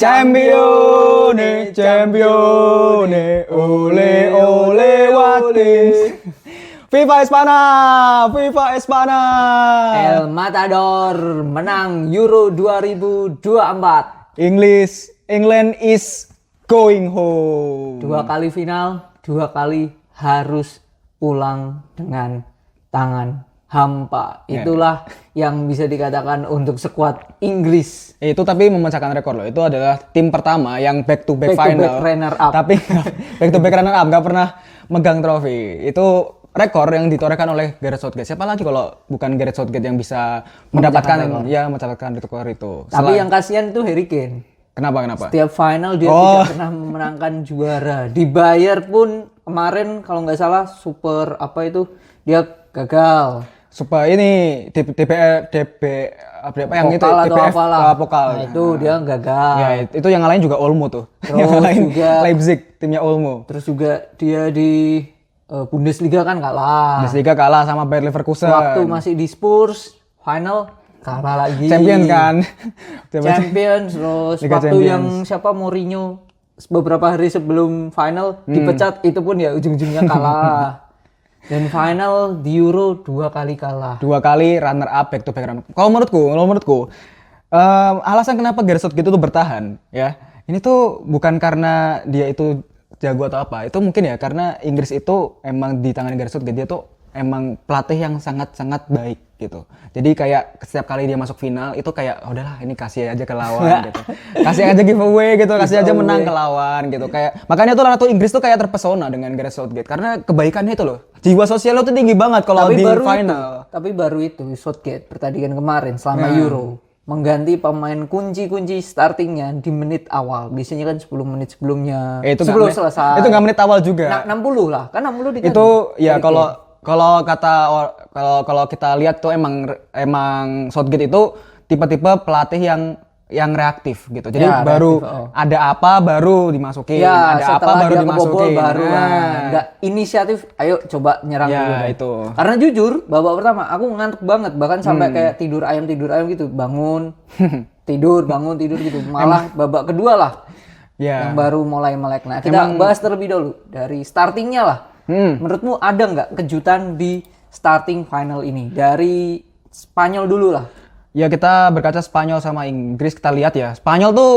Champione, champione, ole ole Watkins. Viva Espana, Viva Espana. El Matador menang Euro 2024. England is going home. 2 kali final, 2 kali harus pulang dengan tangan hampa. Itulah yang bisa dikatakan untuk skuad Inggris. Itu tapi memecahkan rekor loh. Itu adalah tim pertama yang back to back final. Runner up. Tapi back to back runner up nggak pernah megang trofi. Itu rekor yang ditorehkan oleh Gareth Southgate. Siapa lagi kalau bukan Gareth Southgate yang bisa mendapatkan rekor itu. Tapi yang kasihan itu Harry Kane. Kenapa? Setiap final dia tidak pernah memenangkan juara. Dibayar pun kemarin kalau nggak salah super apa itu dia gagal. Supaya ini DP apa yang itu DPF Pokal. Nah, itu dia gagal. Ya, itu yang lain juga Olmo tuh. Terus yang lain juga Leipzig, timnya Olmo. Terus juga dia di Bundesliga kan kalah. Bundesliga kalah sama Bayer Leverkusen. Waktu masih di Spurs final kalah lagi. Champions kan. Champions terus Liga waktu Champions. yang siapa Mourinho beberapa hari sebelum final dipecat itu pun ya ujung-ujungnya kalah. Dan final di Euro 2 kali kalah. 2 kali runner up back to back runner up. Kalau menurutku alasan kenapa Gareth Southgate itu bertahan ya. Ini tuh bukan karena dia itu jago atau apa. Itu mungkin ya karena Inggris itu emang di tangan Gareth Southgate dia tuh emang pelatih yang sangat-sangat baik gitu. Jadi kayak setiap kali dia masuk final itu kayak udahlah ini kasih aja ke lawan gitu. Kasih aja giveaway gitu, kasih aja menang ke lawan gitu. Kayak makanya tuh Ratu Inggris tuh kayak terpesona dengan Gareth Southgate karena kebaikannya itu loh. Jiwa sosialnya tuh tinggi banget kalau di final. Tapi baru itu Southgate pertandingan kemarin selama Euro mengganti pemain kunci-kunci startingnya di menit awal. Biasanya kan 10 menit sebelumnya. Sebelum selesai. Itu nggak menit awal juga. 60 lah, kan 60 diganti. Itu ya kalau kita lihat tuh emang Southgate itu tipe-tipe pelatih yang reaktif gitu. Jadi Ya, baru reaktif, ada apa baru dimasukin, ya, ada apa baru dimasukin. Baru nggak inisiatif, ayo coba nyerang ya, dulu deh. Itu. Karena jujur, babak pertama aku ngantuk banget, bahkan sampai kayak tidur ayam gitu, bangun, tidur gitu. Malah babak kedua lah yang baru mulai melek. Nah, kita bahas terlebih dulu dari startingnya lah. Menurutmu ada nggak kejutan di starting final ini? Dari Spanyol dulu lah. Ya kita berkaca Spanyol sama Inggris, kita lihat ya. Spanyol tuh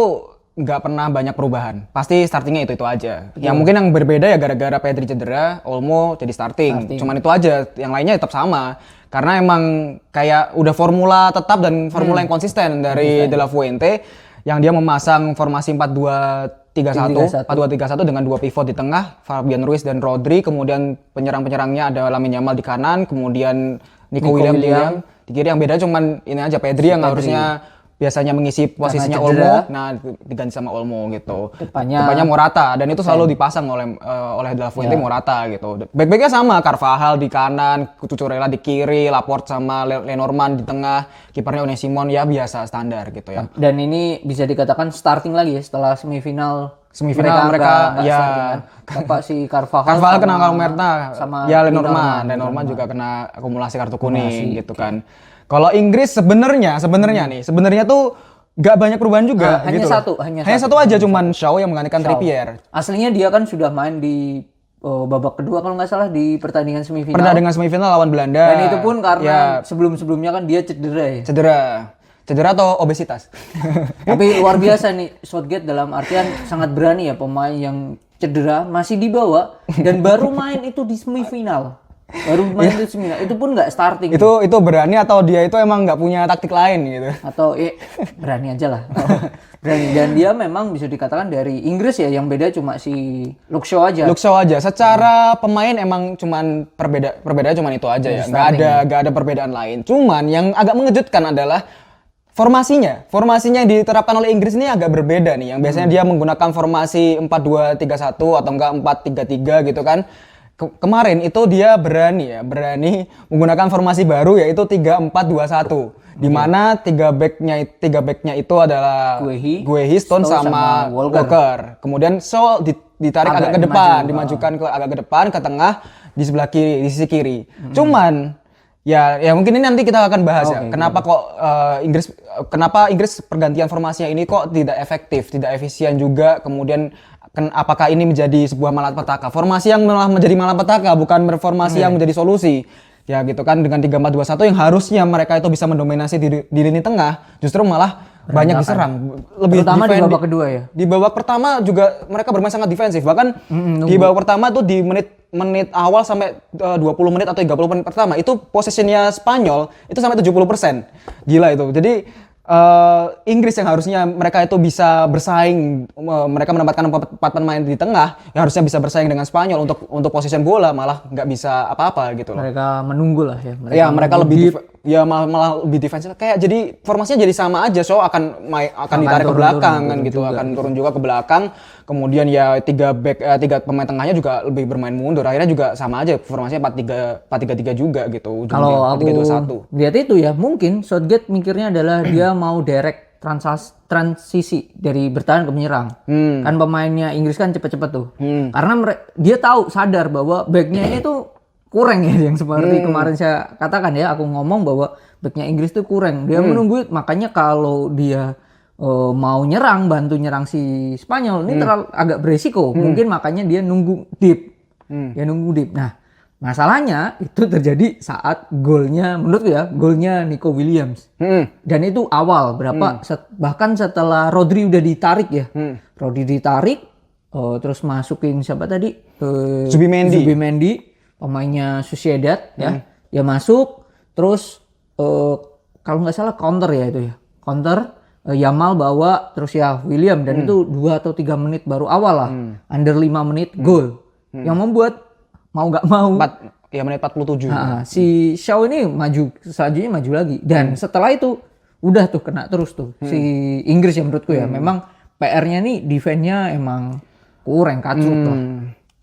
nggak pernah banyak perubahan. Pasti startingnya itu aja. Betul. Yang mungkin yang berbeda ya gara-gara Pedri cedera, Olmo jadi starting. Cuman itu aja. Yang lainnya tetap sama. Karena emang kayak udah formula tetap dan formula yang konsisten dari De La Fuente. Yang dia memasang formasi 4-2-3-1 dengan 2 pivot di tengah, Fabian Ruiz dan Rodri, kemudian penyerang-penyerangnya ada Lamine Yamal di kanan, kemudian Nico Williams di kiri. Yang beda cuman ini aja Pedri yang harusnya biasanya mengisi posisinya Olmo, nah diganti sama Olmo gitu. Depannya Morata dan itu selalu dipasang oleh De La Fuente Morata gitu. Back-backnya sama, Carvajal di kanan, Cucurella di kiri, Laporte sama Lenormand di tengah, kipernya Unai Simon ya biasa standar gitu ya. Dan ini bisa dikatakan starting lagi ya setelah semifinal mereka ya Bapak si Carvajal kena kartu merah sama ya Lenormand juga kena akumulasi kartu kuning gitu kan. Kalau Inggris sebenarnya tuh nggak banyak perubahan juga. Hanya gitu hanya satu aja, cuman Shaw yang menggantikan Trippier. Aslinya dia kan sudah main di babak kedua kalau nggak salah di pertandingan semifinal. Pertandingan semifinal lawan Belanda. Dan itu pun karena sebelumnya kan dia cedera ya. Cedera atau obesitas. Tapi luar biasa nih Southgate dalam artian sangat berani ya, pemain yang cedera masih dibawa dan baru main itu di semifinal. Itu pun nggak starting. Itu berani atau dia itu emang nggak punya taktik lain gitu? Atau berani aja lah. Berani. Dan dia memang bisa dikatakan dari Inggris ya, yang beda cuma si Luke Shaw aja. Secara pemain emang cuman perbedaan cuman itu aja ya. Nggak ada perbedaan lain. Cuman yang agak mengejutkan adalah formasinya yang diterapkan oleh Inggris ini agak berbeda nih. Yang biasanya dia menggunakan formasi 4-2-3-1 atau enggak 4-3-3 gitu kan. Kemarin itu dia berani menggunakan formasi baru yaitu 3-4-2-1. Di mana tiga backnya itu adalah Guehi, Stone sama Walker. Kemudian Shaw ditarik agak ke depan, dimajukan agak ke depan, ke tengah, di sebelah kiri, di sisi kiri. Cuman Ya mungkin ini nanti kita akan bahas ya. Oke, Kenapa kok kenapa Inggris pergantian formasinya ini kok tidak efektif, tidak efisien juga. Kemudian apakah ini menjadi sebuah malapetaka? Formasi yang malah menjadi malapetaka, bukan formasi yang menjadi solusi. Ya gitu kan, dengan 3-4-2-1 yang harusnya mereka itu bisa mendominasi di lini tengah, justru malah banyak diserang. Terutama di babak kedua ya. Di babak pertama juga mereka bermain sangat defensif. Bahkan di babak pertama tuh di menit awal sampai 20 menit atau 30 menit pertama itu possessionnya Spanyol itu sampai 70%. Gila itu. Jadi Inggris yang harusnya mereka itu bisa bersaing, mereka menempatkan 4 pemain di tengah yang harusnya bisa bersaing dengan Spanyol untuk possession bola, malah nggak bisa apa-apa gitu loh. Mereka menunggu lah ya. Mereka lebih malah lebih defensif. Kayak jadi formasinya jadi sama aja, so akan ditarik ke belakang kan gitu, akan turun juga ke belakang. Kemudian ya 3 pemain tengahnya juga lebih bermain mundur. Akhirnya juga sama aja formasinya 4-3-3 juga gitu. Kalau aku lihat itu ya, mungkin Southgate mikirnya adalah dia mau direct transisi dari bertahan ke menyerang. Kan pemainnya Inggris kan cepet-cepet tuh. Karena dia sadar bahwa backnya ini tuh kurang ya, yang seperti kemarin saya katakan ya, aku ngomong bahwa backnya Inggris tuh kurang. Dia menunggu, makanya kalau dia mau bantu nyerang si Spanyol ini terlalu agak beresiko. Mungkin makanya dia nunggu deep. Nah, masalahnya itu terjadi saat menurutku ya, golnya Nico Williams. Dan itu awal bahkan setelah Rodri udah ditarik ya. Rodri ditarik, terus masukin siapa tadi? Zubimendi, pemainnya Sociedad ya. Dia masuk, terus kalau nggak salah counter ya itu ya. Counter, Yamal bawa, terus ya William, dan itu 2 atau 3 menit baru awal lah. Under 5 menit gol. Yang membuat mau nggak mau menit 47. Si Shaw ini selanjutnya maju lagi. Dan setelah itu udah tuh kena terus tuh si Inggris ya, menurutku ya. Memang PR-nya nih defense-nya emang kurang kacau lah.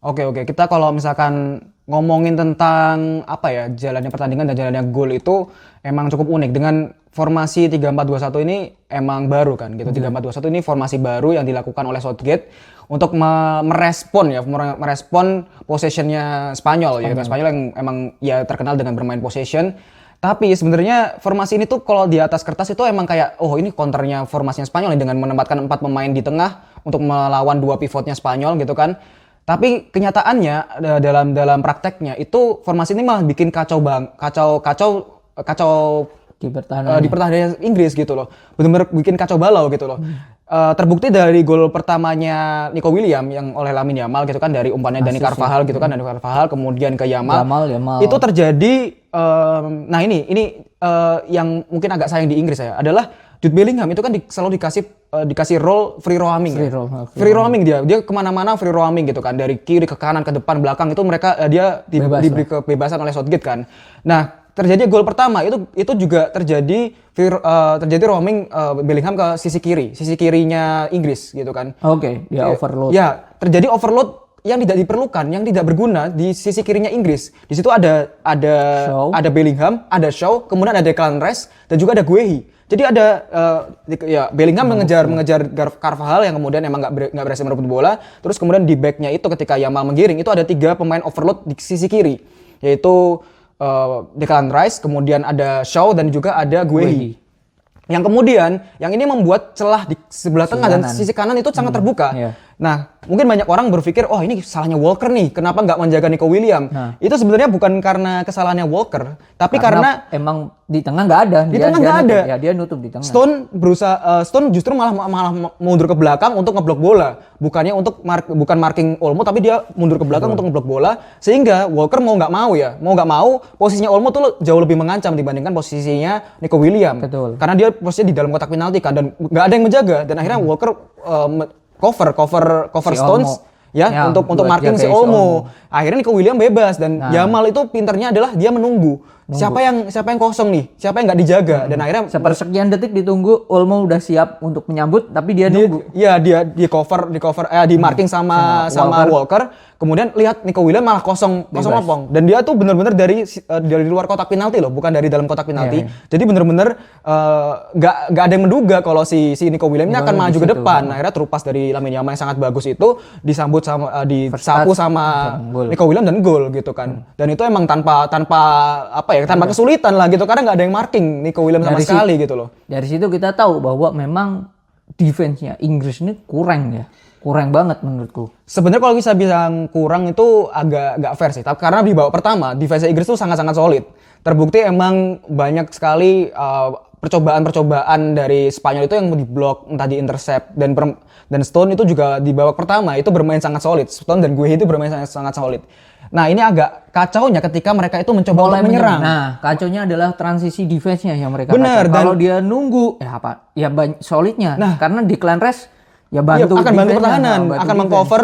Oke. Kita kalau misalkan ngomongin tentang jalannya pertandingan dan jalannya gol itu emang cukup unik. Dengan formasi 3-4-2-1 ini emang baru kan gitu. 3-4-2-1 ini formasi baru yang dilakukan oleh Southgate untuk merespon possessionnya Spanyol ya. Spanyol yang emang ya terkenal dengan bermain possession. Tapi sebenarnya formasi ini tuh kalau di atas kertas itu emang kayak ini counternya formasinya Spanyol dengan menempatkan 4 pemain di tengah untuk melawan 2 pivotnya Spanyol gitu kan. Tapi kenyataannya dalam prakteknya itu formasi ini malah bikin kacau di pertahanan Inggris gitu loh. Benar-benar bikin kacau balau gitu loh. Terbukti dari gol pertamanya Nico Williams yang oleh Lamine Yamal gitu kan, dari umpannya Dani Carvajal gitu kan, Dani Carvajal kemudian ke Yamal. Itu terjadi nah ini yang mungkin agak sayang di Inggris ya, adalah Jude Bellingham itu kan selalu dikasih role free roaming. Free roaming dia kemana-mana free roaming gitu kan, dari kiri ke kanan ke depan belakang itu dia diberi kebebasan oleh Southgate kan. Nah, terjadi gol pertama itu juga terjadi roaming Bellingham ke sisi kirinya Inggris gitu kan. Dia overload. Ya, terjadi overload yang tidak diperlukan, yang tidak berguna di sisi kirinya Inggris. Di situ ada Bellingham, ada Shaw, kemudian ada Declan Rice dan juga ada Guehi. Jadi ada Bellingham mengejar Carvajal yang kemudian emang nggak berhasil merebut bola. Terus kemudian di backnya itu ketika Yamal menggiring itu ada 3 pemain overload di sisi kiri, yaitu Declan Rice, kemudian ada Shaw dan juga ada Guehi. Yang kemudian yang ini membuat celah di sebelah tengah dan sisi kanan itu sangat terbuka. Nah, mungkin banyak orang berpikir, ini salahnya Walker nih, kenapa nggak menjaga Nico Williams? Itu sebenarnya bukan karena kesalahannya Walker, tapi karena emang di tengah nggak ada. Ya, dia nutup di tengah. Stone justru malah mundur ke belakang untuk ngeblok bola, bukan marking Olmo, tapi dia mundur ke belakang untuk ngeblok bola, sehingga Walker mau nggak mau posisinya Olmo tuh jauh lebih mengancam dibandingkan posisinya Nico Williams. Betul. Karena dia posisinya di dalam kotak penalti kan, dan nggak ada yang menjaga, dan akhirnya Walker cover si Stones untuk marking si Olmo. Akhirnya Nico Williams bebas, dan Yamal itu pinternya adalah dia menunggu. Siapa yang kosong nih? Siapa yang nggak dijaga? Dan akhirnya sepersekian detik ditunggu, Olmo udah siap untuk menyambut, tapi dia nunggu. Dia di marking sama Walker. Kemudian lihat Nico Williams malah kosong lopong. Dan dia tuh benar-benar dari luar kotak penalti loh, bukan dari dalam kotak penalti. Jadi benar-benar nggak ada yang menduga kalau si Nico Williams ini akan maju ke depan. Akhirnya terupas dari Lamine Yamal yang sangat bagus itu disapu sama Nico Williams dan gol gitu kan. Dan itu emang tanpa apa ya, tanpa kesulitan lah gitu, karena nggak ada yang marking Nico Williams sama sekali gitu loh. Dari situ kita tahu bahwa memang defense-nya Inggris ini kurang banget menurutku. Sebenarnya kalau bisa bilang kurang itu agak nggak fair sih, karena di babak pertama defense Inggris tuh sangat-sangat solid. Terbukti emang banyak sekali percobaan-percobaan dari Spanyol itu yang diblok, entah di intercept, dan Stone itu juga di babak pertama itu bermain sangat solid. Stone dan Guehi itu bermain sangat solid. Nah ini agak kacaunya ketika mereka itu mencoba untuk menyerang. Nah kacaunya adalah transisi defense-nya yang mereka benar. Kalau dia nunggu, solidnya. Nah karena Declan Rice akan bantu pertahanan, akan mengcover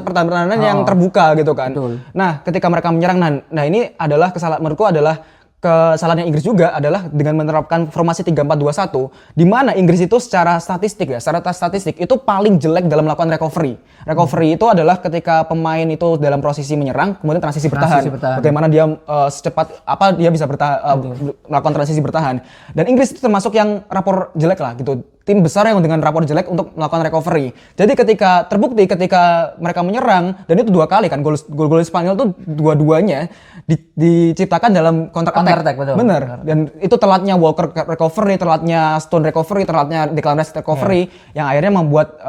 pertahanan yang terbuka gitu kan. Betul. Nah ketika mereka menyerang, nah ini adalah menurutku adalah kesalahannya Inggris juga adalah dengan menerapkan formasi 3-4-2-1, di mana Inggris itu secara statistik itu paling jelek dalam melakukan recovery. Recovery itu adalah ketika pemain itu dalam posisi menyerang kemudian transisi bertahan. Bagaimana dia secepat apa dia bisa melakukan transisi bertahan. Dan Inggris itu termasuk yang rapor jelek lah gitu. Tim besar yang dengan rapor jelek untuk melakukan recovery. Jadi terbukti ketika mereka menyerang, dan itu 2 kali kan gol Spanyol tuh dua-duanya diciptakan dalam counter attack. Betul. Bener. Dan itu telatnya Walker recovery, telatnya Stone recovery, telatnya Declan Rice recovery, yang akhirnya membuat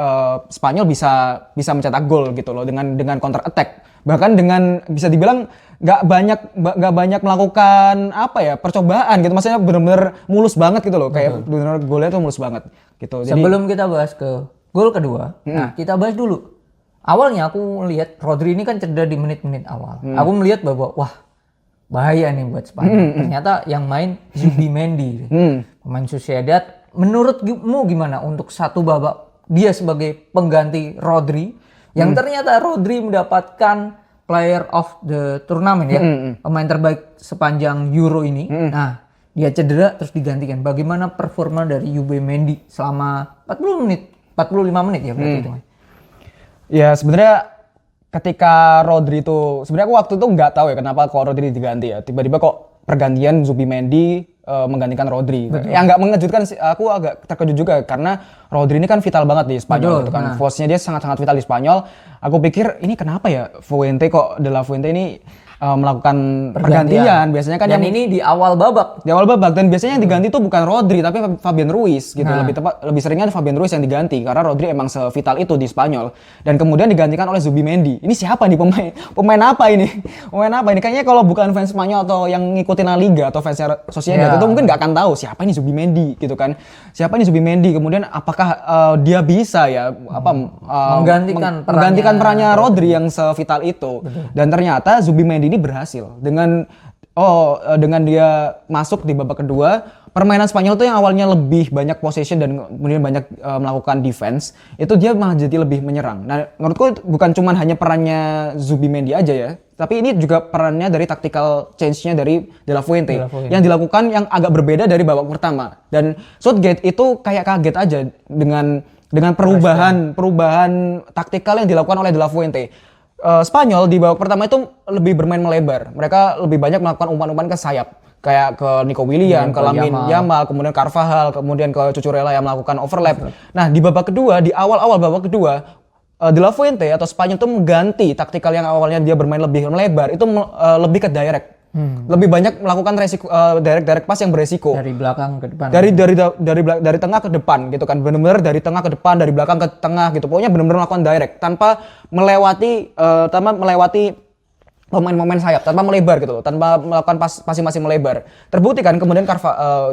Spanyol bisa mencetak gol gitu loh dengan counter attack. Bahkan dengan bisa dibilang nggak banyak melakukan percobaan gitu, maksudnya benar-benar mulus banget gitu loh, kayak benar-benar golnya tuh mulus banget gitu. Jadi, sebelum kita bahas ke gol kedua, nah kita bahas dulu. Awalnya aku melihat Rodri ini kan cedera di menit-menit awal. Aku melihat bahwa wah bahaya nih buat Spanyol. Ternyata yang main Zubimendi, pemain Sociedad. Menurutmu gimana untuk satu babak dia sebagai pengganti Rodri, yang ternyata Rodri mendapatkan Player of the Tournament pemain terbaik sepanjang Euro ini. Nah, dia cedera terus digantikan. Bagaimana performa dari Zubimendi selama 45 menit ya berarti itu. Ya sebenarnya ketika Rodri itu, sebenarnya aku waktu itu nggak tahu ya kenapa kok Rodri diganti ya. Tiba-tiba kok pergantian Zubimendi menggantikan Rodri. Betul. Yang nggak mengejutkan sih, aku agak terkejut juga karena Rodri ini kan vital banget di Spanyol gitu kan. Force-nya dia sangat-sangat vital di Spanyol. Aku pikir ini kenapa ya De La Fuente ini melakukan pergantian. Biasanya kan dan ini di awal babak. Dan biasanya yang diganti tuh bukan Rodri tapi Fabian Ruiz gitu. Lebih seringnya Fabian Ruiz yang diganti karena Rodri emang sevital itu di Spanyol. Dan kemudian digantikan oleh Zubimendi. Ini siapa nih pemain apa ini? Kayaknya kalau bukan fans Spanyol atau yang ngikutin La Liga atau fans Sociedad itu mungkin nggak akan tahu siapa ini Zubimendi gitu kan. Siapa ini Zubimendi? Kemudian apakah dia bisa ya menggantikan perannya Rodri yang sevital itu. Dan ternyata Zubimendi ini berhasil dengan dia masuk di babak kedua. Permainan Spanyol tuh yang awalnya lebih banyak possession dan kemudian banyak melakukan defense, itu dia malah jadi lebih menyerang. Nah, menurutku bukan cuma hanya perannya Zubimendi aja ya, tapi ini juga perannya dari tactical change-nya dari De La Fuente yang dilakukan yang agak berbeda dari babak pertama. Dan Southgate itu kayak kaget aja dengan perubahan taktikal yang dilakukan oleh De La Fuente. Spanyol di babak pertama itu lebih bermain melebar. Mereka lebih banyak melakukan umpan-umpan ke sayap. Kayak ke Nico Williams, ke Lamine Yamal, kemudian Carvajal, kemudian ke Cucurella yang melakukan overlap. Nah, di babak kedua, di awal-awal babak kedua, De La Fuente atau Spanyol itu mengganti taktikal yang awalnya dia bermain lebih melebar, itu lebih ke direct. Lebih banyak melakukan direct pass yang beresiko dari belakang ke depan. Dari tengah ke depan gitu kan. Benar-benar dari tengah ke depan, dari belakang ke tengah gitu. Pokoknya benar-benar melakukan direct tanpa melewati pemain-pemain sayap, tanpa melebar gitu loh, tanpa melakukan passing melebar. Terbukti kan kemudian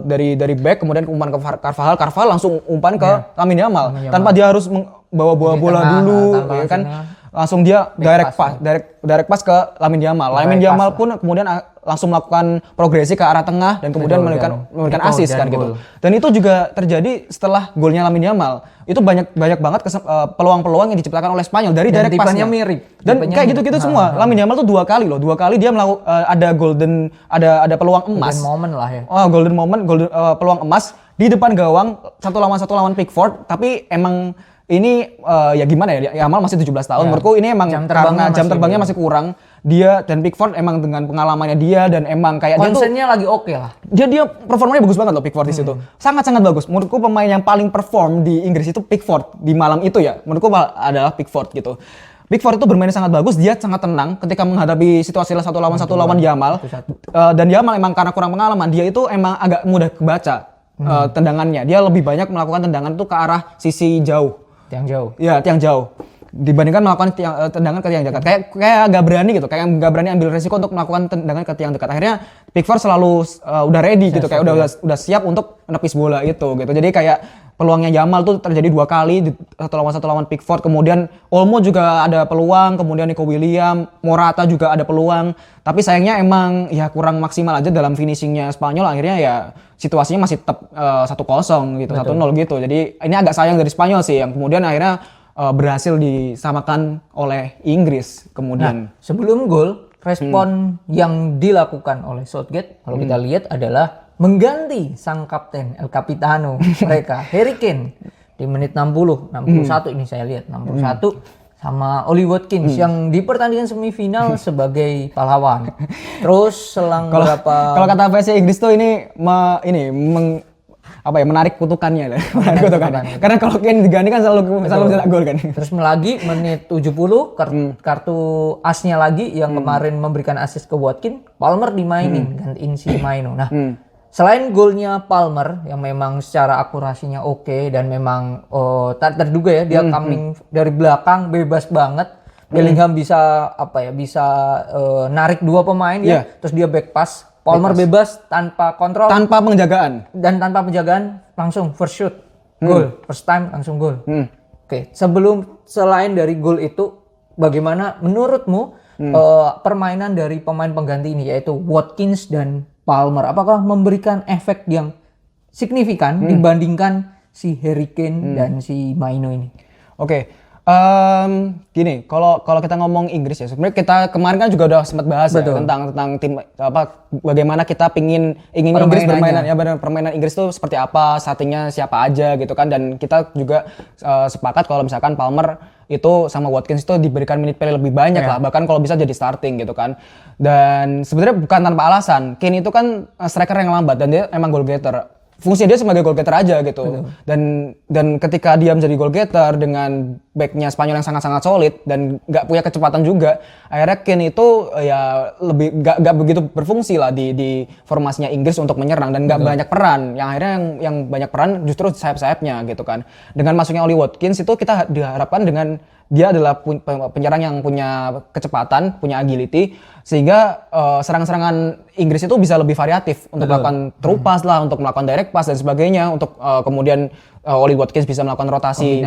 dari back kemudian umpan ke Carvajal langsung umpan ke Lamine Yamal tanpa dia harus bawa bola dulu ya kan. Langsung dia direct pass ke Lamine Yamal. Lamine Yamal pun kemudian langsung melakukan progresi ke arah tengah dan kemudian memberikan assist kan gitu. Dan itu juga terjadi setelah golnya Lamine Yamal. Itu banyak banget peluang-peluang yang diciptakan oleh Spanyol dari direct pass-nya. Mirip. Dan kayak gitu-gitu semua. Lamine Yamal tuh 2 kali loh. 2 kali dia ada peluang emas. Golden moment lah ya. Golden moment, peluang emas di depan gawang 1 lawan Pickford, tapi emang ini ya gimana ya, Yamal masih 17 tahun. Menurutku ini emang karena jam terbangnya masih kurang. Dia dan Pickford emang dengan pengalamannya dia dan emang kayak konsennya lagi oke lah. Dia performanya bagus banget loh Pickford di situ. Sangat-sangat bagus. Menurutku pemain yang paling perform di Inggris itu Pickford di malam itu ya. Menurutku adalah Pickford gitu. Pickford itu bermain sangat bagus, dia sangat tenang ketika menghadapi situasi satu lawan Yamal. Dan Yamal emang karena kurang pengalaman, dia itu emang agak mudah kebaca tendangannya. Dia lebih banyak melakukan tendangan itu ke arah sisi jauh. Tiang jauh. Iya, tiang jauh. Dibandingkan melakukan tendangan ke tiang dekat. Kayak agak berani gitu, kayak agak berani ambil resiko untuk melakukan tendangan ke tiang dekat. Akhirnya Pickford selalu udah ready gitu, kayak udah siap untuk menepis bola itu gitu. Jadi kayak peluangnya Yamal tuh terjadi 2 kali di satu lawan Pickford, kemudian Olmo juga ada peluang, kemudian Nico Williams, Morata juga ada peluang, tapi sayangnya emang ya kurang maksimal aja dalam finishingnya Spanyol. Akhirnya ya situasinya masih tetap 1-0 gitu, 1-0 gitu. Jadi ini agak sayang dari Spanyol sih, yang kemudian akhirnya berhasil disamakan oleh Inggris kemudian. Nah, sebelum gol, respon yang dilakukan oleh Southgate kalau kita lihat adalah mengganti sang kapten El Capitano mereka, Harry Kane, di menit 61 ini saya lihat 61 sama Oli Watkins yang di pertandingan semifinal sebagai pahlawan. Terus selang berapa kalau kata versi Inggris tuh ini menarik kutukannya. Karena kalau Kane diganti kan selalu mencetak gol kan. Terus lagi menit 70 kartu asnya lagi yang kemarin memberikan assist ke Watkins, Palmer dimainin gantiin si Maino. Nah, selain golnya Palmer yang memang secara akurasinya oke dan memang tak terduga ya, dia coming dari belakang bebas banget. Bellingham bisa narik 2 pemain ya, terus dia back pass. Palmer bebas tanpa kontrol, tanpa penjagaan langsung first shoot gol, first time langsung gol. Oke, selain dari gol itu, bagaimana menurutmu permainan dari pemain pengganti ini yaitu Watkins dan Palmer, apakah memberikan efek yang signifikan dibandingkan si Harry Kane dan si Maino ini? Oke. Gini, kalau kita ngomong Inggris ya, sebenarnya kita kemarin kan juga udah sempat bahas ya tentang tim bagaimana kita ingin Inggris bermain ya, permainan Inggris itu seperti apa, startingnya siapa aja gitu kan, dan kita juga sepakat kalau misalkan Palmer itu sama Watkins itu diberikan menit play lebih banyak lah, bahkan kalau bisa jadi starting gitu kan. Dan sebenarnya bukan tanpa alasan, Kane itu kan striker yang lambat dan dia emang goal getter. Fungsinya dia sebagai goal getter aja gitu. Dan ketika dia menjadi goal getter dengan backnya Spanyol yang sangat-sangat solid dan nggak punya kecepatan juga, akhirnya Kane itu ya lebih nggak begitu berfungsi lah di formasinya Inggris untuk menyerang dan nggak banyak peran. Yang akhirnya yang banyak peran justru sayap-sayapnya gitu kan. Dengan masuknya Oli Watkins itu kita diharapkan dengan dia adalah penyerang yang punya kecepatan, punya agility, sehingga serang-serangan Inggris itu bisa lebih variatif untuk melakukan through pass lah, untuk melakukan direct pass dan sebagainya, untuk kemudian Oli Watkins bisa melakukan rotasi,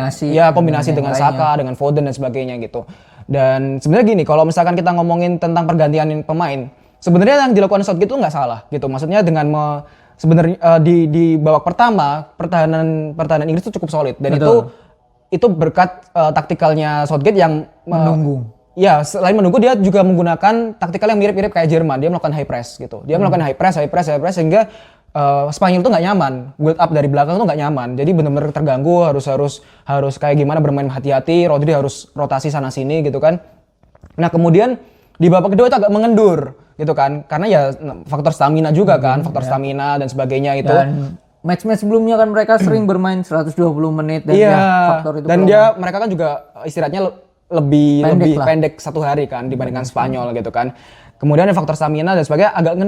kombinasi dengan Saka, dengan Foden dan sebagainya gitu. Dan sebenarnya gini, kalau misalkan kita ngomongin tentang pergantian pemain, sebenarnya yang dilakukan Southgate itu nggak salah gitu. Maksudnya dengan sebenarnya di babak pertama pertahanan Inggris itu cukup solid dan itu berkat taktikalnya Southgate yang menunggu. Ya, selain menunggu dia juga menggunakan taktikal yang mirip-mirip kayak Jerman. Dia melakukan high press gitu. Dia melakukan high press sehingga Spanyol tuh nggak nyaman. Build up dari belakang tuh nggak nyaman. Jadi benar-benar terganggu, harus kayak gimana bermain hati-hati. Rodri harus rotasi sana sini gitu kan. Nah, kemudian di babak kedua itu agak mengendur gitu kan. Karena ya faktor stamina juga kan, stamina dan sebebagainya itu. Dan match-match sebelumnya kan mereka sering bermain 120 menit dan faktor itu. Dan mereka kan juga istirahatnya lebih pendek 1 hari kan dibandingkan Spanyol gitu kan. Kemudian ada faktor stamina dan sebagainya agak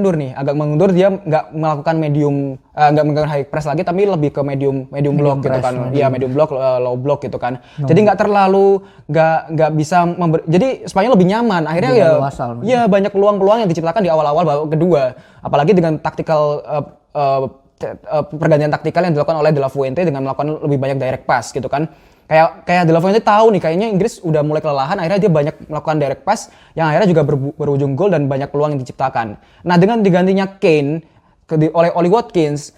mengendur, dia nggak melakukan nggak melakukan high press lagi, tapi lebih ke medium block gitu kan. Iya, medium block, low block gitu kan. Jadi nggak terlalu nggak bisa jadi Spanyol lebih nyaman. Akhirnya banyak peluang-peluang yang diciptakan di awal-awal babak kedua. Apalagi dengan taktikal pergantian taktikal yang dilakukan oleh De La Fuente dengan melakukan lebih banyak direct pass gitu kan. Kayak De La Fuente tahu nih kayaknya Inggris udah mulai kelelahan, akhirnya dia banyak melakukan direct pass yang akhirnya juga berujung gol dan banyak peluang yang diciptakan. Nah, dengan digantinya Kane oleh Oli Watkins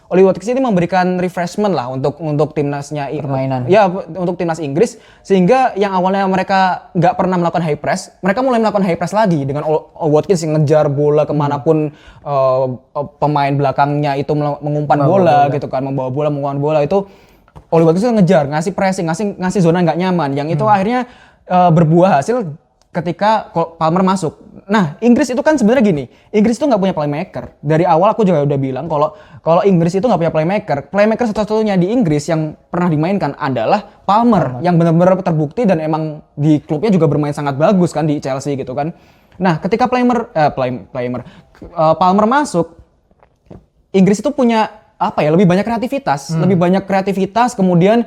ini memberikan refreshment lah untuk timnasnya permainan. Ya, untuk timnas Inggris, sehingga yang awalnya mereka nggak pernah melakukan high press, mereka mulai melakukan high press lagi dengan Watkins yang ngejar bola kemanapun pemain belakangnya itu mengumpan bola gitu kan, membawa bola itu Oli Watkins ngejar, ngasih pressing, ngasih zona nggak nyaman, yang itu akhirnya berbuah hasil ketika Palmer masuk. Nah, Inggris itu kan sebenarnya gini, Inggris itu nggak punya playmaker. Dari awal aku juga udah bilang kalau Inggris itu nggak punya playmaker. Playmaker satu-satunya di Inggris yang pernah dimainkan adalah Palmer. Yang benar-benar terbukti dan emang di klubnya juga bermain sangat bagus kan di Chelsea gitu kan. Nah, ketika Palmer masuk, Inggris itu punya apa ya? Lebih banyak kreativitas, kemudian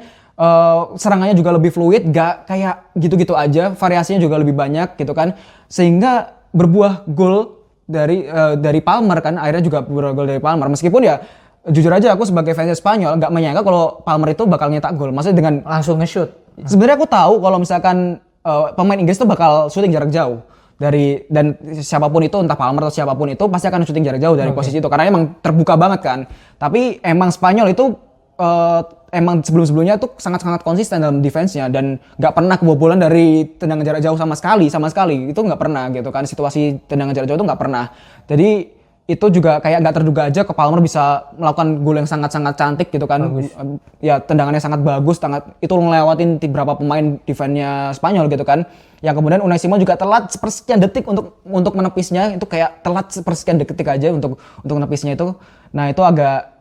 serangannya juga lebih fluid, gak kayak gitu-gitu aja, variasinya juga lebih banyak gitu kan, sehingga berbuah gol dari Palmer kan, akhirnya juga berbuah gol dari Palmer. Meskipun ya jujur aja aku sebagai fans Spanyol nggak menyangka kalau Palmer itu bakal nyetak gol, maksudnya dengan langsung nge-shoot. Sebenarnya aku tahu kalau misalkan pemain Inggris itu bakal shooting jarak jauh dan siapapun itu, entah Palmer atau siapapun itu pasti akan shooting jarak jauh dari posisi itu karena emang terbuka banget kan. Tapi emang Spanyol itu emang sebelum-sebelumnya tuh sangat-sangat konsisten dalam defense-nya dan nggak pernah kebobolan dari tendangan jarak jauh sama sekali itu nggak pernah gitu kan, situasi tendangan jarak jauh itu nggak pernah. Jadi itu juga kayak nggak terduga aja ke Palmer bisa melakukan gol yang sangat-sangat cantik gitu kan. Ya tendangannya sangat bagus, itu ngelewatin beberapa pemain defense-nya Spanyol gitu kan. Yang kemudian Unai Simon juga telat sepersekian detik untuk menepisnya, itu kayak telat sepersekian detik aja untuk menepisnya itu. Nah, itu agak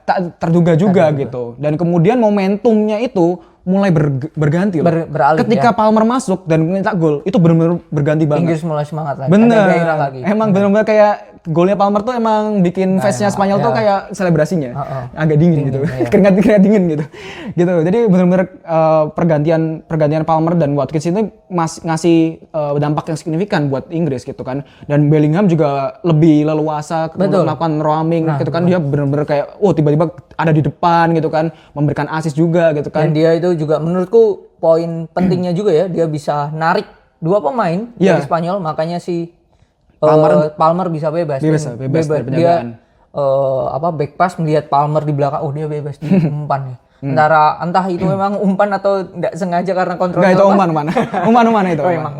tak terduga juga gitu. Dan kemudian momentumnya itu mulai berganti loh. Beralih, ketika Palmer masuk dan mencetak gol, itu benar-benar berganti banget. Inggris mulai semangat lagi. Bener. Ada gairah lagi. Emang benar-benar kayak golnya Palmer tuh emang bikin fansnya Spanyol tuh kayak selebrasinya. Agak dingin gitu. Keringat dingin gitu. Jadi benar-benar pergantian Palmer dan Watkins itu ngasih dampak yang signifikan buat Inggris gitu kan. Dan Bellingham juga lebih leluasa untuk melakukan roaming gitu kan. Dia benar-benar kayak tiba-tiba ada di depan gitu kan, memberikan assist juga gitu kan. Dan dia itu juga menurutku poin pentingnya juga ya, dia bisa narik dua pemain dari Spanyol, makanya si Palmer bisa bebas dari penjagaan. Dia back pass melihat Palmer di belakang, dia bebas di umpan ya. Entah itu memang umpan atau enggak sengaja karena kontrol. Enggak, itu umpan itu. Emang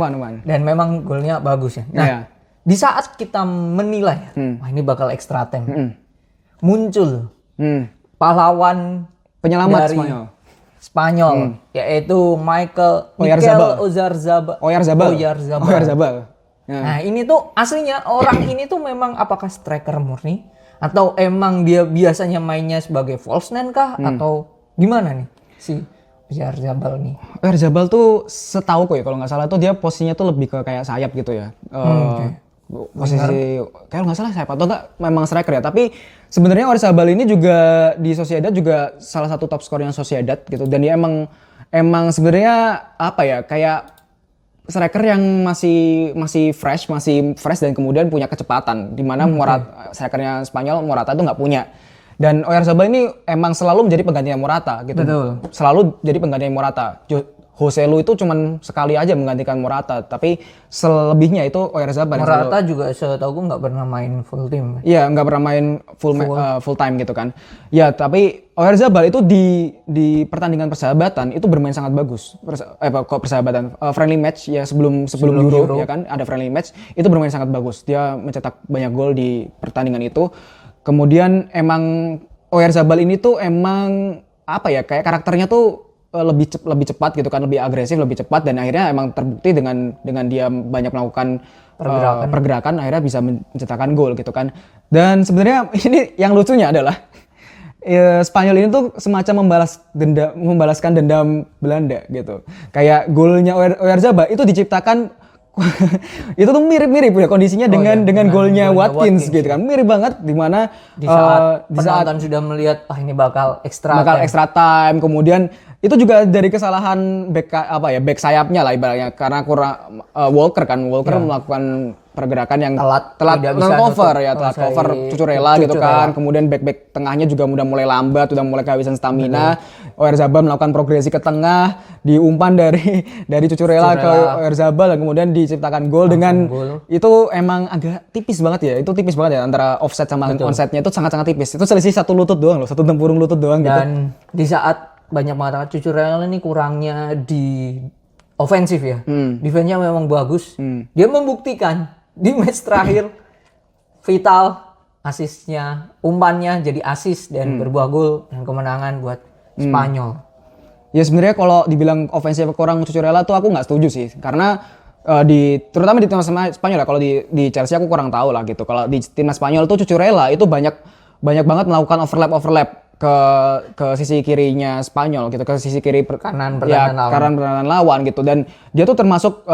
umpan. Dan memang golnya bagus ya. Nah, di saat kita menilai, wah ini bakal extra time. Muncul pahlawan penyelamat dari Spanyol yaitu Mikel Oyarzabal. Nah, ini tuh aslinya orang ini tuh memang apakah striker murni atau emang dia biasanya mainnya sebagai false nine kah atau gimana nih si Oyarzabal nih? Oyarzabal tuh setauku ya kalau nggak salah tuh dia posisinya tuh lebih ke kayak sayap gitu ya. Posisi kayak nggak salah sayap atau enggak memang striker ya, tapi sebenarnya Oyarzabal ini juga di Sociedad juga salah satu top skor yang Sociedad gitu, dan dia emang sebenarnya apa ya, kayak striker yang masih fresh dan kemudian punya kecepatan, di mana strikernya Spanyol Morata itu nggak punya. Dan Oyarzabal ini emang selalu menjadi penggantinya Morata gitu. Betul. Selalu jadi penggantinya Morata. Joselu itu cuman sekali aja menggantikan Morata, tapi selebihnya itu Oyarzabal. Morata juga setahu nggak pernah main full team. Iya, nggak pernah main full time gitu kan. Ya, tapi Oyarzabal itu di pertandingan persahabatan itu bermain sangat bagus. Friendly match ya sebelum Euro ya kan, ada friendly match itu bermain sangat bagus. Dia mencetak banyak gol di pertandingan itu. Kemudian emang Oyarzabal ini tuh emang apa ya, kayak karakternya tuh lebih cepat gitu kan, lebih agresif, lebih cepat, dan akhirnya emang terbukti dengan dia banyak melakukan pergerakan akhirnya bisa mencetakkan gol gitu kan. Dan sebenarnya ini yang lucunya adalah Spanyol ini tuh semacam membalaskan dendam Belanda gitu. Kayak golnya Oyarzabal itu diciptakan itu tuh mirip-mirip ya kondisinya dengan golnya Watkins gitu kan. Mirip banget, di mana di saat penonton sudah melihat ini bakal extra time, kemudian itu juga dari kesalahan back sayapnya lah ibaratnya, karena kurang Walker melakukan pergerakan yang telat cover Cucurella gitu kan. Kemudian back tengahnya juga udah mulai lambat, udah mulai kehabisan stamina. Oyarzabal melakukan progresi ke tengah, diumpan dari Cucurella ke Oyarzabal, dan kemudian diciptakan gol dengan itu emang agak tipis banget ya. Itu tipis banget ya antara offset sama onside-nya, itu sangat-sangat tipis. Itu selisih 1 lutut doang loh, 1 tempurung lutut doang gitu. Dan di saat banyak mengatakan Cucurella ini kurangnya di ofensif ya. Defense-nya memang bagus. Dia membuktikan di match terakhir vital, asisnya, umpannya jadi asis dan berbuah gol dan kemenangan buat Spanyol. Ya sebenarnya kalau dibilang ofensif kurang Cucurella tuh aku nggak setuju sih, karena Terutama di timnas Spanyol ya. Kalau di Chelsea aku kurang tahu lah gitu. Kalau di timnas Spanyol tuh Cucurella itu banyak banget melakukan overlap ke sisi kirinya Spanyol gitu, ke sisi kiri kanan pertahanan lawan gitu, dan dia tuh termasuk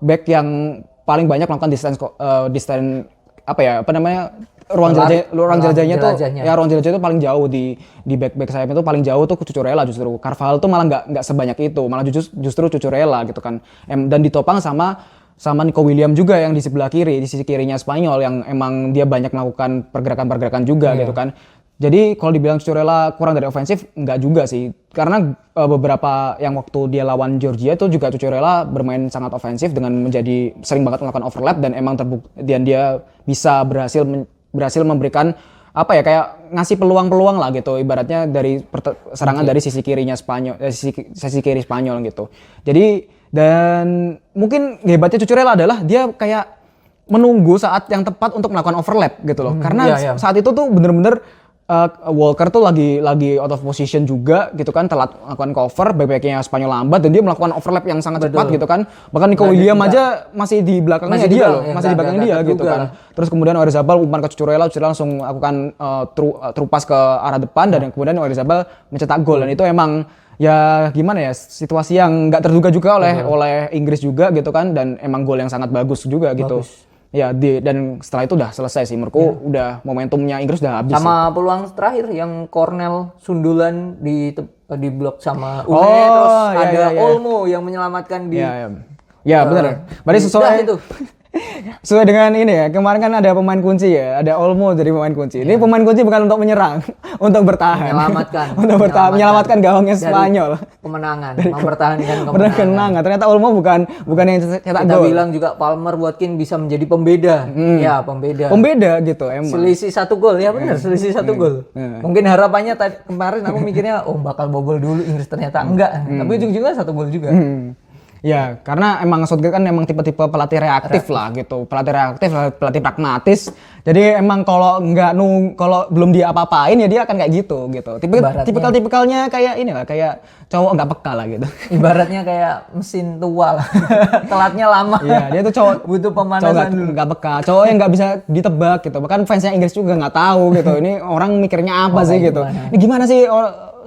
back yang paling banyak melakukan distance ruang jelajahnya itu paling jauh di back sayap itu paling jauh tuh Cucurella justru. Carvajal tuh malah nggak sebanyak itu, malah justru Cucurella gitu kan. Dan ditopang sama Nico Williams juga yang di sebelah kiri, di sisi kirinya Spanyol yang emang dia banyak melakukan pergerakan juga gitu kan. Jadi kalau dibilang Cucurella kurang dari ofensif, enggak juga sih. Karena beberapa yang waktu dia lawan Georgia itu juga Cucurella bermain sangat ofensif dengan sering banget melakukan overlap dan emang dan dia bisa berhasil memberikan kayak ngasih peluang-peluang lah gitu, ibaratnya dari serangan dari sisi kirinya Spanyol, sisi kiri Spanyol gitu. Jadi dan mungkin hebatnya Cucurella adalah dia kayak menunggu saat yang tepat untuk melakukan overlap gitu loh. Karena saat itu tuh bener-bener Walker tuh lagi out of position juga gitu kan, telat melakukan cover, back-backnya Spanyol lambat dan dia melakukan overlap yang sangat cepat gitu kan. Bahkan Nico Williams aja masih di belakangnya dia loh, masih di belakangnya dia gitu kan. Terus kemudian Oyarzabal umpan ke Cucurella langsung lakukan true pass ke arah depan dan kemudian Oyarzabal mencetak gol, dan itu emang ya gimana ya, situasi yang nggak terduga juga oleh Inggris juga gitu kan, dan emang gol yang sangat bagus juga gitu. Ya, dan setelah itu udah selesai sih menurutku, udah momentumnya Inggris udah habis. Sama sih. Peluang terakhir yang Cornell sundulan di blok sama Une, terus ada Olmo yang menyelamatkan di. Ya benar. Berarti sesuai dengan ini ya, kemarin kan ada pemain kunci ya, ada Olmo jadi pemain kunci. Ini pemain kunci bukan untuk menyerang, untuk bertahan. Menyelamatkan gawangnya Spanyol. Mempertahankan kemenangan. Ternyata Olmo bukan yang cetak gol. Kita bilang juga Palmer Watkins bisa menjadi pembeda. Ya, pembeda. Pembeda gitu emang. Selisih 1 gol ya, benar, selisih 1 gol. Mungkin harapannya kemarin aku mikirnya bakal bobol dulu Inggris, ternyata enggak. Tapi ujung-ujungnya 1 gol juga. Ya, karena emang Southgate kan emang tipe-tipe pelatih reaktif lah gitu. Pelatih reaktif, pelatih pragmatis. Jadi emang kalau belum dia apa-apain ya dia akan kayak gitu. Tipikalnya kayak inilah, kayak cowok nggak peka lah gitu. Ibaratnya kayak mesin tua lah. Telatnya lama. Iya, dia tuh cowok butuh pemanasan dulu. Nggak peka, cowok yang nggak bisa ditebak gitu. Bahkan fansnya Inggris juga nggak tahu gitu. Ini orang mikirnya apa sih gitu. Ini gimana sih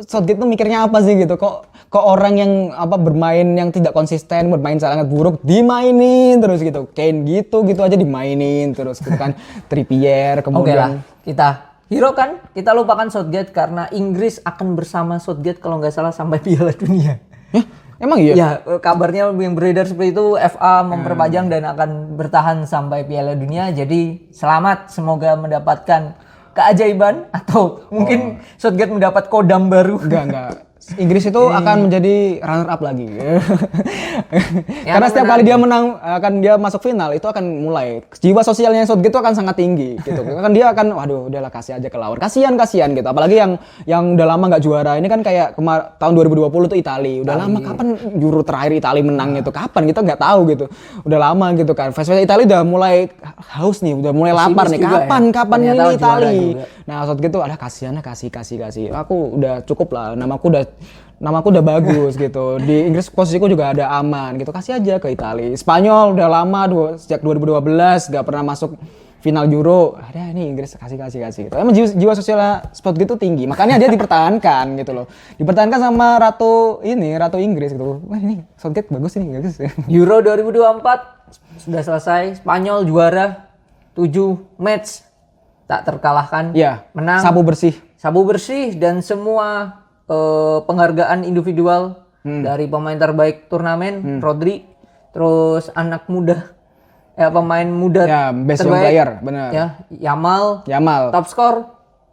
Southgate tuh mikirnya apa sih gitu. Kok orang yang bermain yang tidak konsisten, bermain sangat buruk dimainin terus gitu. Kane gitu aja dimainin terus gitu kan. Trippier kemudian. Oke lah, kita lupakan Southgate karena Inggris akan bersama Southgate kalau nggak salah sampai Piala Dunia. Emang iya? Ya, kabarnya yang beredar seperti itu, FA memperpanjang dan akan bertahan sampai Piala Dunia. Jadi selamat, semoga mendapatkan keajaiban atau mungkin Southgate mendapat kodam baru. Enggak. Inggris itu akan menjadi runner up lagi. Karena setiap kali dia menang, dia masuk final, itu akan mulai jiwa sosialnya Southgate itu akan sangat tinggi gitu. Kan dia akan waduh udahlah kasih aja ke lawan. Kasihan gitu. Apalagi yang udah lama nggak juara. Ini kan kayak tahun 2020 tuh Italia. Udah lama, kapan Euro terakhir Italia menang gitu? Kapan kita nggak tahu gitu. Udah lama gitu kan. Fans Italia udah mulai haus nih, udah mulai lapar nih. Kapan ini Italia? Nah, Southgate tuh kasihan lah, kasih. Aku udah cukup lah. Namaku udah bagus gitu. Di Inggris posisiku juga ada aman gitu. Kasih aja ke Italia. Spanyol udah lama sejak 2012 gak pernah masuk final Euro. Ada ini Inggris kasih. Emang jiwa sosial Southgate itu tinggi. Makanya dia dipertahankan gitu loh. Dipertahankan sama Ratu Inggris gitu. Wah, ini Southgate bagus. Euro 2024 sudah selesai. Spanyol juara 7 match tak terkalahkan. Ya, menang. Sabu bersih dan semua penghargaan individual dari pemain terbaik turnamen, Rodri, terus anak muda, pemain muda best terbaik, young player, benar. Ya, Yamal, top skor,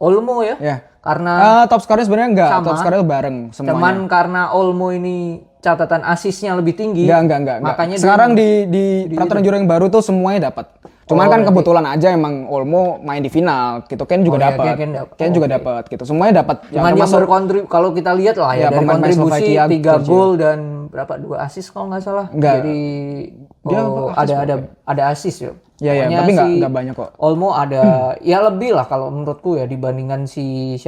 Olmo ya. Karena top skornya sebenarnya enggak, top skornya bareng semuanya. Cuman karena Olmo ini catatan asisnya lebih tinggi. Enggak. Makanya sekarang di peraturan juara yang baru tuh semuanya dapat. Cuman kan kebetulan aja emang Olmo main di final gitu, Ken juga dapat. Ken juga dapat gitu. Semuanya dapat. Cuman yang berkontribusi kalau kita lihat lah ya dari kontribusi 3 gol dan 2 assist kalau nggak salah. Jadi ada assist ya. Iya, tapi nggak banyak kok. Olmo ada ya lebih lah kalau menurutku ya dibandingkan si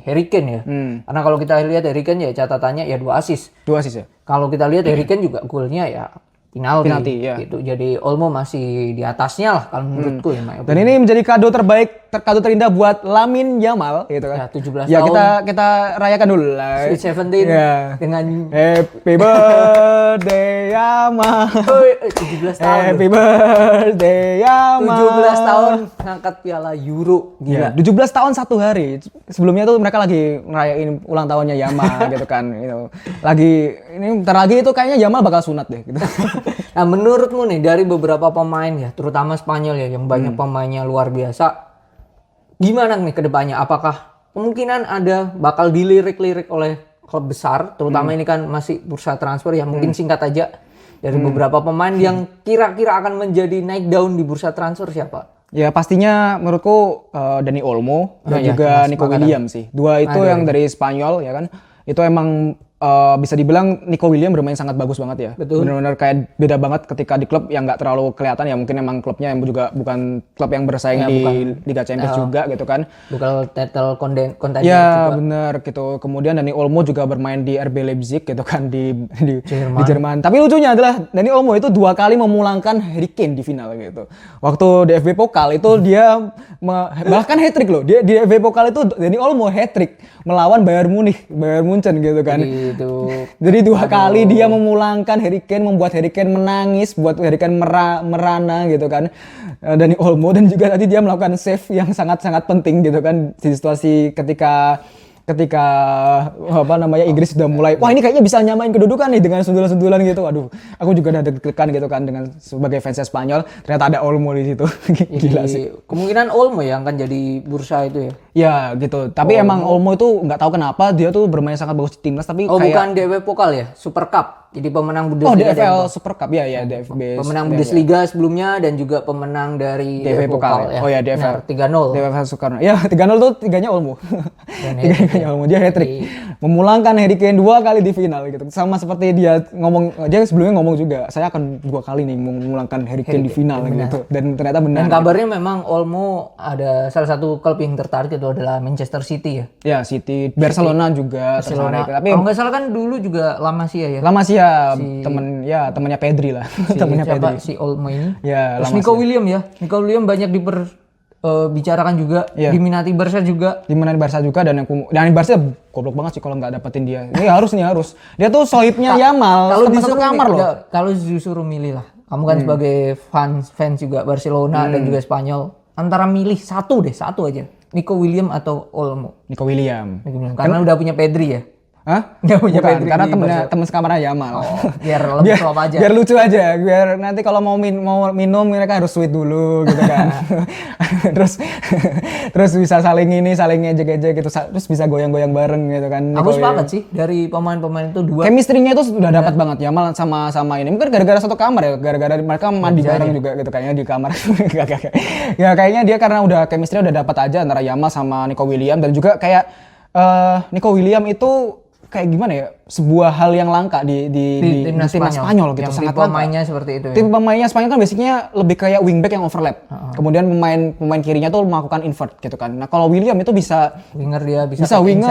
Harry Kane ya. Karena kalau kita lihat Harry Kane ya catatannya ya 2 assist. 2 assist ya. Kalau kita lihat Harry Kane juga golnya ya penalti ya. gitu. Jadi Olmo masih di atasnya lah kalau menurutku ya. Dan ini menjadi kado terbaik, kado terindah buat Lamine Yamal gitu kan. Ya, 17 ya, tahun. kita rayakan dulu lah. Sweet 17 ya. dengan Happy birthday Yamal. 17 tahun. Happy birthday Yamal. 17 tahun ngangkat piala Euro. Gila. 17 tahun satu hari. Sebelumnya tuh mereka lagi ngerayain ulang tahunnya Yamal gitu kan. Gitu. Ini bentar lagi itu kayaknya Yamal bakal sunat deh gitu. Nah, menurutmu nih dari beberapa pemain ya, terutama Spanyol ya yang banyak pemainnya luar biasa. Gimana nih ke depannya? Apakah kemungkinan ada bakal dilirik-lirik oleh klub besar, terutama ini kan masih bursa transfer ya, mungkin singkat aja dari beberapa pemain yang kira-kira akan menjadi naik daun di bursa transfer siapa? Ya pastinya menurutku Dani Olmo dan juga Nico Williams sih. Dua itu yang dari Spanyol ya kan. Itu emang bisa dibilang Nico Williams bermain sangat bagus banget ya. Betul. Benar-benar kayak beda banget ketika di klub yang nggak terlalu kelihatan ya. Mungkin emang klubnya yang juga bukan klub yang bersaing di Liga Champions juga gitu kan. Bukan title contender ya, juga. Bener gitu. Kemudian Dani Olmo juga bermain di RB Leipzig gitu kan di Jerman. Tapi lucunya adalah Dani Olmo itu 2 kali memulangkan Harry Kane di final gitu. Waktu DFB Pokal itu dia bahkan hat-trick loh. Dia di DFB Pokal itu Dani Olmo hat-trick melawan Bayern Munchen gitu kan. Jadi 2 kali dia memulangkan Harry Kane, membuat Harry Kane menangis, buat Harry Kane merana gitu kan. Dani Olmo dan juga tadi dia melakukan save yang sangat-sangat penting gitu kan di situasi ketika Inggris sudah mulai wah ini kayaknya bisa nyamain kedudukan nih dengan sundulan-sundulan gitu. Aduh, aku juga udah deg-degan gitu kan dengan sebagai fansnya Spanyol, ternyata ada Olmo di situ. Gila sih. Kemungkinan Olmo yang akan jadi bursa itu ya. Ya gitu. Tapi emang Olmo itu nggak tahu kenapa dia tuh bermain sangat bagus di timnas tapi bukan DFB Pokal ya, Super Cup. Jadi pemenang Bundesliga. DFL Super Cup ya DFB. Pemenang Bundesliga sebelumnya dan juga pemenang dari DFB Pokal. Ya. Oh ya DFL. 3-0. DFL Soekarno. Ya 3-0 tuh 3-nya Olmo. 3-nya Olmo. Dia hat-trick. Memulangkan Harry Kane 2 kali di final gitu. Sama seperti dia sebelumnya ngomong juga, saya akan 2 kali nih memulangkan Harry Kane di final gitu. Dan ternyata benar. Dan kabarnya memang Olmo ada salah satu klub yang tertarik itu adalah Manchester City ya. Ya City, Barcelona juga tertarik. Tapi kalau nggak salah kan dulu juga La Masia ya. La Masia temennya Pedri lah. Temennya Pedri. Si Olmo ini. Ya, terus Nico Williams ya. Nico Williams banyak bicarakan juga, diminati Barca juga. Diminati Barca juga dan Barca goblok banget sih kalau nggak dapetin dia. Ini harus. Dia tuh sohibnya Yamal. Kalau satu kamar loh. Kalau disuruh milih lah. Kamu kan sebagai fans juga Barcelona dan juga Spanyol. Antara milih satu aja. Nico Williams atau Olmo? Nico Williams. Karena udah punya Pedri ya. Hah? Nggak punya Pedri. Karena temen sekamarnya Yamal. Biar lebih klop aja. Biar lucu aja. Biar nanti kalau mau minum mereka harus sweet dulu gitu kan. terus bisa saling ejek-ejek gitu. Terus bisa goyang-goyang bareng gitu kan. Aku sepakat sih dari pemain-pemain itu 2. Chemistry-nya itu sudah dapat banget Yamal sama ini. Mungkin gara-gara satu kamar ya. Gara-gara mereka mandi bareng juga gitu kayaknya di kamar. Ya kayaknya dia karena udah chemistry udah dapat aja antara Yamal sama Nico Williams dan juga kayak Nico Williams itu kayak gimana ya, sebuah hal yang langka di timnas Spanyol gitu, sangat langka. Pemainnya seperti itu ya. Tim pemainnya Spanyol kan basicnya lebih kayak wingback yang overlap. Kemudian pemain kirinya tuh melakukan invert gitu kan. Nah, kalau William itu bisa winger, dia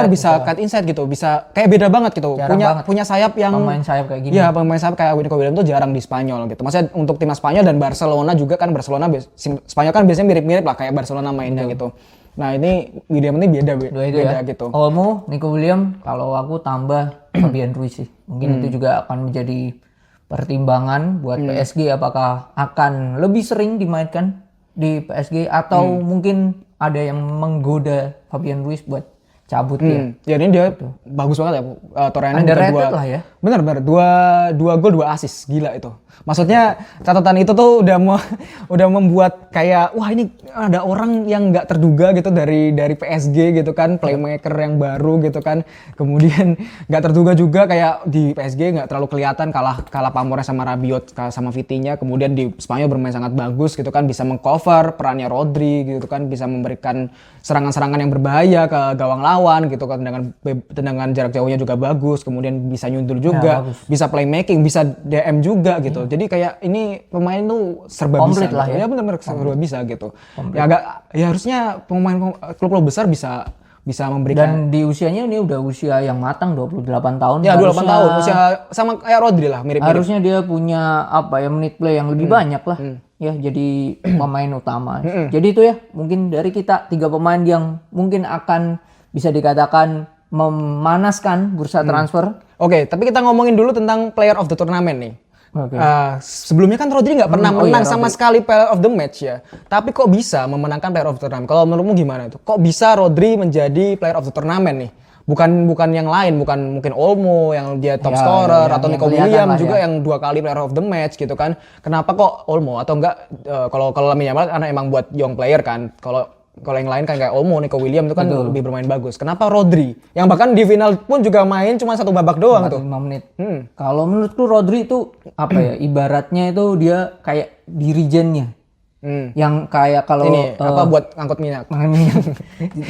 bisa cut inside gitu, bisa kayak beda banget gitu. Punya sayap yang pemain sayap kayak gini. Iya, pemain sayap kayak Nico Williams tuh jarang di Spanyol gitu. Maksudnya untuk timnas Spanyol dan Barcelona juga kan, Spanyol kan biasanya mirip-mirip lah kayak Barcelona mainnya gitu. Nah ini William ini beda gitu. Olmo, Nico Williams, kalau aku tambah Fabian Ruiz sih. Mungkin itu juga akan menjadi pertimbangan buat PSG apakah akan lebih sering dimainkan di PSG atau mungkin ada yang menggoda Fabian Ruiz buat cabut dia. Ya ini dia bagus banget ya. Torreira underrated lah ya. Bener, 2 gol 2 assist, gila itu. Maksudnya catatan itu tuh udah membuat kayak wah ini ada orang yang nggak terduga gitu dari PSG gitu kan, playmaker yang baru gitu kan. Kemudian nggak terduga juga kayak di PSG nggak terlalu kelihatan kalah pamornya sama Rabiot sama Vitinha. Kemudian di Spanyol bermain sangat bagus gitu kan, bisa mengcover perannya Rodri gitu kan, bisa memberikan serangan-serangan yang berbahaya ke gawang lawan gitu kan, tendangan jarak jauhnya juga bagus. Kemudian bisa nyundul juga, bisa playmaking, bisa DM juga gitu. Jadi kayak ini pemain tuh serba komplit bisa lah gitu. Ya benar-benar serba bisa gitu. Ya harusnya pemain klub besar bisa bisa memberikan. Dan di usianya ini udah usia yang matang 28 tahun. Ya 28 tahun, usia sama kayak Rodri lah, mirip-mirip. Harusnya dia punya menit play yang lebih banyak lah. Ya, jadi pemain utama. Jadi itu ya, mungkin dari kita 3 pemain yang mungkin akan bisa dikatakan memanaskan bursa transfer. Oke, tapi kita ngomongin dulu tentang player of the tournament nih. Oke. Sebelumnya kan Rodri nggak pernah menang iya, sama sekali player of the match ya. Tapi kok bisa memenangkan player of the tournament? Kalau menurutmu gimana itu? Kok bisa Rodri menjadi player of the tournament nih? Bukan yang lain, bukan mungkin Olmo yang dia top scorer atau Nico Williams juga yang 2 kali player of the match gitu kan. Kenapa kok Olmo atau enggak kalau Lamine Yamal karena emang buat young player kan. Kalau yang lain kan kayak Olmo, Nico Williams itu kan lebih bermain bagus. Kenapa Rodri? Yang bahkan di final pun juga main cuma 1 babak doang tuh. 5 menit. Kalau menurutku Rodri itu ibaratnya itu dia kayak dirijennya. Yang kayak kalau ini buat angkut minyak.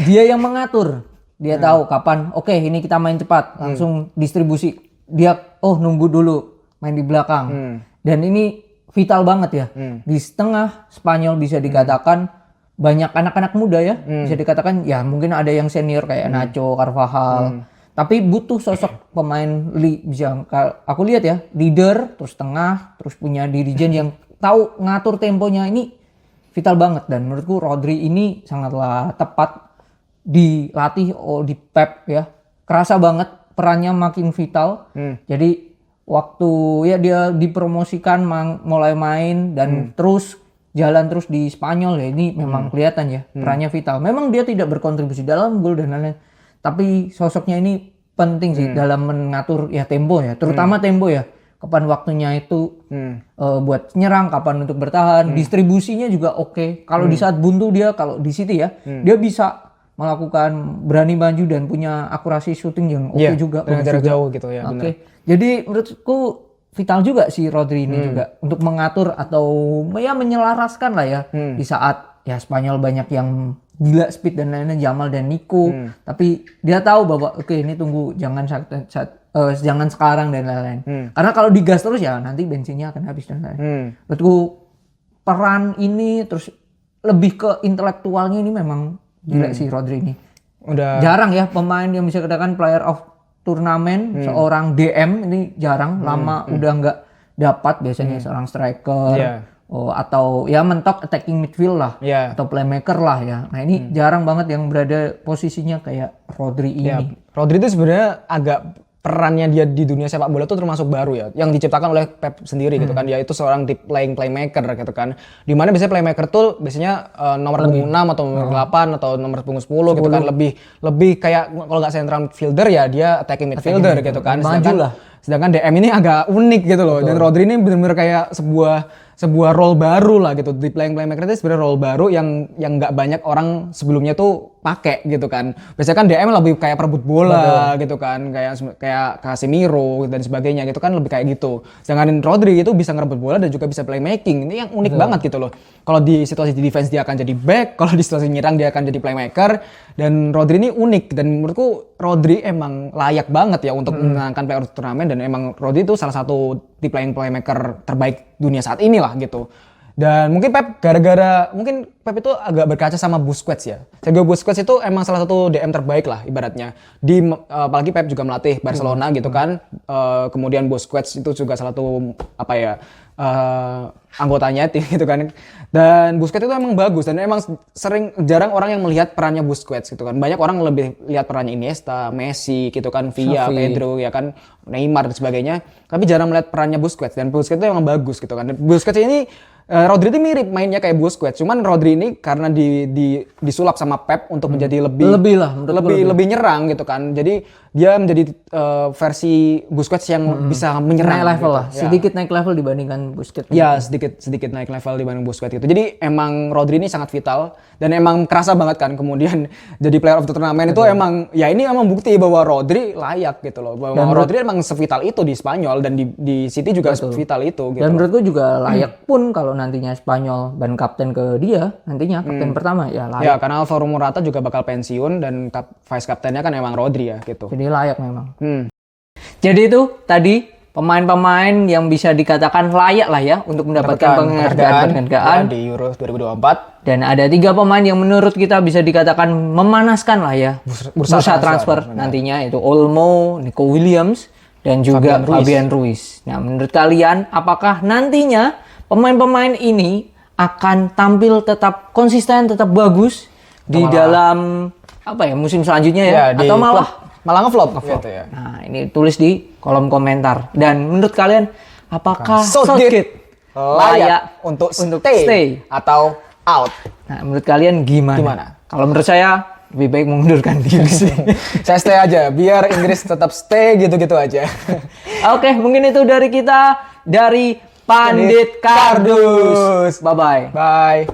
Dia yang mengatur. Dia tahu kapan, oke, ini kita main cepat, langsung distribusi. Dia nunggu dulu main di belakang. Dan ini vital banget ya. Di setengah Spanyol bisa dikatakan banyak anak-anak muda ya, bisa dikatakan ya mungkin ada yang senior kayak Nacho, Carvajal, tapi butuh sosok pemain bisa aku lihat ya, leader, terus tengah, terus punya dirijen yang tahu ngatur temponya, ini vital banget. Dan menurutku Rodri ini sangatlah tepat dilatih di Pep ya, kerasa banget perannya makin vital. Jadi waktu ya dia dipromosikan mulai main dan terus jalan terus di Spanyol ya, ini memang kelihatan ya perannya vital. Memang dia tidak berkontribusi dalam gol dan lain-lain, tapi sosoknya ini penting sih dalam mengatur ya tempo ya, terutama tempo ya. Kapan waktunya itu buat nyerang, kapan untuk bertahan, distribusinya juga oke. Kalau di saat buntu dia, kalau di City ya, dia bisa melakukan berani maju dan punya akurasi shooting yang oke juga. Jarak jauh gitu ya. Oke. Jadi menurutku vital juga si Rodri ini juga untuk mengatur atau ya menyelaraskan lah ya di saat ya Spanyol banyak yang gila speed dan lain-lain, Yamal dan Nico, tapi dia tahu bahwa oke, ini tunggu, jangan jangan sekarang dan lain-lain. Karena kalau digas terus ya nanti bensinnya akan habis dan lain-lain. Menurutku peran ini terus lebih ke intelektualnya ini memang gila si Rodri ini. Udah jarang ya pemain yang bisa dikatakan player of turnamen, seorang DM ini jarang, lama udah nggak dapat, biasanya seorang striker atau ya mentok attacking midfield lah, atau playmaker lah ya. Nah ini jarang banget yang berada posisinya kayak Rodri ini. Rodri itu sebenarnya agak perannya dia di dunia sepak bola itu termasuk baru ya, yang diciptakan oleh Pep sendiri gitu kan. Dia itu seorang playmaker gitu kan. Dimana biasanya playmaker tuh biasanya nomor punggung 6 atau nomor 8 atau nomor punggung 10 gitu kan. Lebih kayak kalau nggak central fielder ya dia attacking midfielder gitu kan. Sedangkan DM ini agak unik gitu loh. Dan Rodri ini benar-benar kayak sebuah role baru lah gitu. Di playmaker itu sebenarnya role baru yang nggak banyak orang sebelumnya tuh pakai gitu kan. Biasanya kan DM lebih kayak perebut bola gitu kan, kayak Casemiro dan sebagainya gitu kan, lebih kayak gitu. Sedangkan Rodri itu bisa ngerebut bola dan juga bisa playmaking. Ini yang unik banget gitu loh. Kalau di situasi di defense dia akan jadi back, kalau di situasi nyerang dia akan jadi playmaker. Dan Rodri ini unik, dan menurutku Rodri emang layak banget ya untuk menangkan player of the turnamen, dan emang Rodri itu salah satu playmaker terbaik dunia saat ini lah gitu. Dan mungkin Pep Pep itu agak berkaca sama Busquets ya. Sergio Busquets itu emang salah satu DM terbaik lah ibaratnya. Apalagi Pep juga melatih Barcelona gitu kan. Kemudian Busquets itu juga salah satu anggotanya gitu kan. Dan Busquets itu emang bagus, dan emang jarang orang yang melihat perannya Busquets gitu kan. Banyak orang lebih lihat perannya Iniesta, Messi gitu kan, Villa, Pedro ya kan, Neymar dan sebagainya. Tapi jarang melihat perannya Busquets, dan Busquets itu emang bagus gitu kan. Dan Busquets ini Rodri itu mirip mainnya kayak Busquets, cuman Rodri ini karena disulap sama Pep untuk menjadi lebih nyerang gitu kan. Jadi dia menjadi versi Busquets yang bisa menyerang naik level gitu. lah, sedikit naik level dibandingkan Busquets. Ya, sedikit naik level dibanding Busquets gitu. Jadi emang Rodri ini sangat vital, dan emang kerasa banget kan kemudian jadi player of the tournament itu emang ya ini emang bukti bahwa Rodri layak gitu loh. Bahwa Rodri emang sevital itu di Spanyol, dan di City juga sevital itu gitu. Dan menurutku juga layak pun kalau nantinya Spanyol dan kapten ke dia, nantinya kapten pertama ya layak. Ya, karena Alvaro Morata juga bakal pensiun, dan vice kaptennya kan emang Rodri ya gitu. Jadi layak memang. Jadi itu tadi pemain-pemain yang bisa dikatakan layak lah ya untuk mendapatkan penghargaan ya, di Euro 2024. Dan ada 3 pemain yang menurut kita bisa dikatakan memanaskan lah ya bursa transfer nantinya, itu Olmo, Nico Williams, dan juga Fabian Ruiz. Nah, menurut kalian apakah nantinya pemain-pemain ini akan tampil tetap konsisten, tetap bagus di dalam musim selanjutnya ya, atau malah ngeflop gitu ya. Nah, ini tulis di kolom komentar. Dan menurut kalian apakah Southgate layak untuk stay atau out? Nah, menurut kalian gimana? Kalau menurut saya lebih baik mengundurkan diri sih. Saya stay aja, biar Inggris tetap stay gitu-gitu aja. Oke, mungkin itu dari kita, dari Pandit Kardus. Bye-bye. Bye.